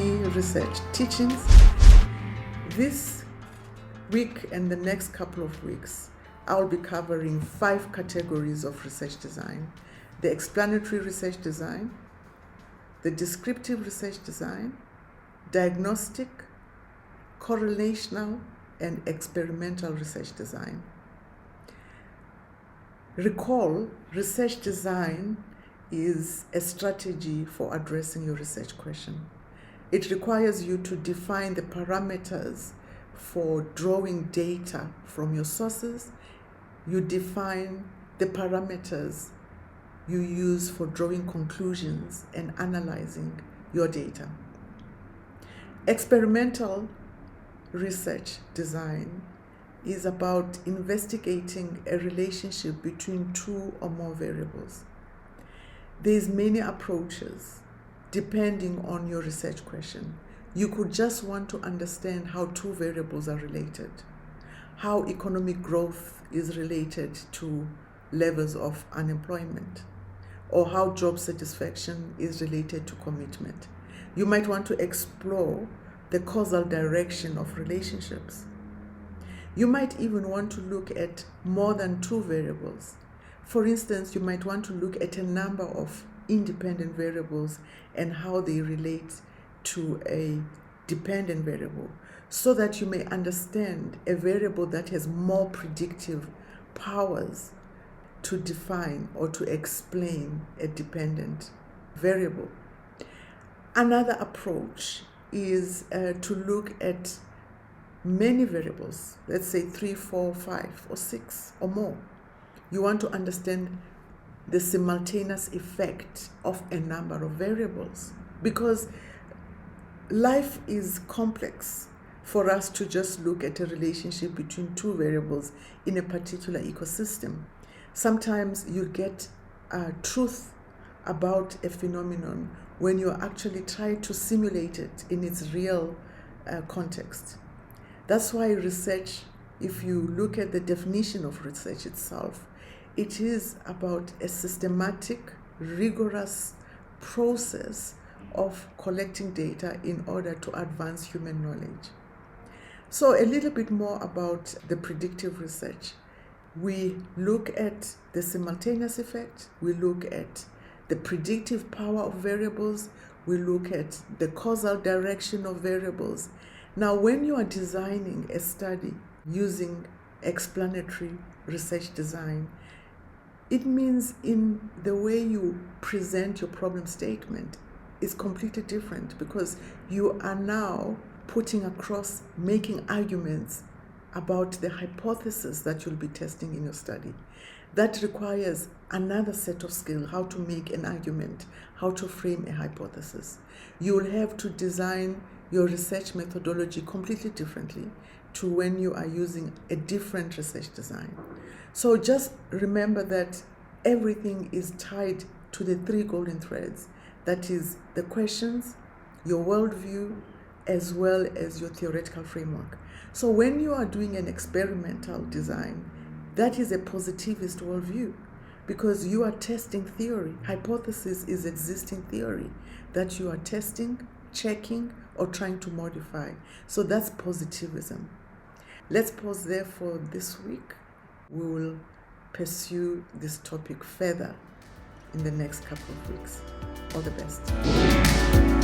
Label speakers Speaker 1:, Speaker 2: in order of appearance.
Speaker 1: PhD research teachings. This week and the next couple of weeks, I'll be covering 5 categories of research design: the explanatory research design, the descriptive research design, diagnostic, correlational, and experimental research design. Recall, research design is a strategy for addressing your research question. It requires you to define the parameters for drawing data from your sources. You define the parameters you use for drawing conclusions and analyzing your data. Experimental research design is about investigating a relationship between 2 or more variables. There's many approaches depending on your research question. You could just want to understand how 2 variables are related, how economic growth is related to levels of unemployment, or how job satisfaction is related to commitment. You might want to explore the causal direction of relationships. You might even want to look at more than 2 variables. For instance, you might want to look at a number of independent variables and how they relate to a dependent variable, so that you may understand a variable that has more predictive powers to define or to explain a dependent variable. Another approach is to look at many variables, let's say 3, 4, 5, or 6 or more. You want to understand the simultaneous effect of a number of variables, because life is complex for us to just look at a relationship between 2 variables in a particular ecosystem. Sometimes you get truth about a phenomenon when you actually try to simulate it in its real context. That's why research, if you look at the definition of research itself, it is about a systematic, rigorous process of collecting data in order to advance human knowledge. So a little bit more about the predictive research. We look at the simultaneous effect, we look at the predictive power of variables, we look at the causal direction of variables. Now, when you are designing a study using explanatory research design, it means in the way you present your problem statement is completely different, because you are now putting across, making arguments about the hypothesis that you'll be testing in your study. That requires another set of skills, how to make an argument, how to frame a hypothesis. You will have to design your research methodology completely differently to when you are using a different research design. So just remember that everything is tied to the 3 golden threads. That is the questions, your worldview, as well as your theoretical framework. So when you are doing an experimental design, that is a positivist worldview, because you are testing theory. Hypothesis is existing theory that you are testing, checking, or trying to modify. So that's positivism. Let's pause there for this week. We will pursue this topic further in the next couple of weeks. All the best.